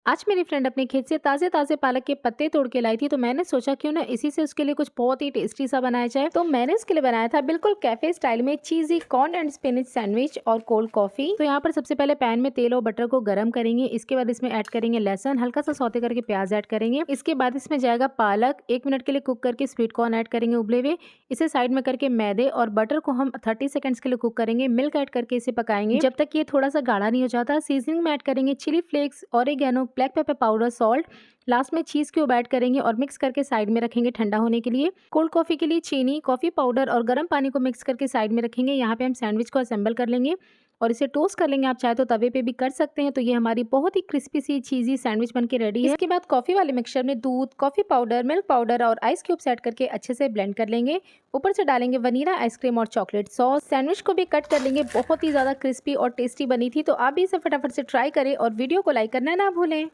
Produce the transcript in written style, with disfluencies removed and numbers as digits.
आज मेरी फ्रेंड अपने खेत से ताज़े ताज़े पालक के पत्ते तोड़ के लाई थी, तो मैंने सोचा क्यों ना इसी से उसके लिए कुछ बहुत ही टेस्टी सा बनाया जाए। तो मैंने उसके लिए बनाया था बिल्कुल कैफे स्टाइल में चीज़ी कॉर्न एंड स्पिनच सैंडविच और कोल्ड कॉफ़ी। तो यहाँ पर सबसे पहले पैन में तेल और बटर को गर्म करेंगे। इसके बाद इसमें ऐड करेंगे लहसुन, हल्का सा सौते करके प्याज ऐड करेंगे। इसके बाद इसमें जाएगा पालक, 1 मिनट के लिए कुक करके स्वीट कॉर्न ऐड करेंगे उबले हुए। इसे साइड में करके मैदे और बटर को हम 30 सेकंड्स के लिए कुक करेंगे। मिल्क ऐड करके इसे पकाएंगे जब तक ये थोड़ा सा गाढ़ा नहीं हो जाता। सीजनिंग में ऐड करेंगे chilli flakes, oregano, black pepper powder, salt. Last में चीज़ क्यूब ऐड करेंगे और मिक्स करके साइड में रखेंगे ठंडा होने के लिए। कोल्ड कॉफ़ी के लिए चीनी, कॉफ़ी पाउडर और गर्म पानी को मिक्स करके साइड में रखेंगे। यहाँ पे हम सैंडविच को असेंबल कर लेंगे और इसे टोस्ट कर लेंगे। आप चाहे तो तवे पे भी कर सकते हैं। तो ये हमारी बहुत ही क्रिस्पी सी चीज़ी सैंडविच बन के रेडी है। इसके बाद कॉफ़ी वाले मिक्सचर में दूध, कॉफ़ी पाउडर, मिल्क पाउडर और आइस क्यूब्स ऐड करके अच्छे से ब्लेंड कर लेंगे। ऊपर से डालेंगे वनीला आइसक्रीम और चॉकलेट सॉस। सैंडविच को भी कट कर लेंगे। बहुत ही ज़्यादा क्रिस्पी और टेस्टी बनी थी। तो आप भी इसे फटाफट से ट्राई करें और वीडियो को लाइक करना ना भूलें।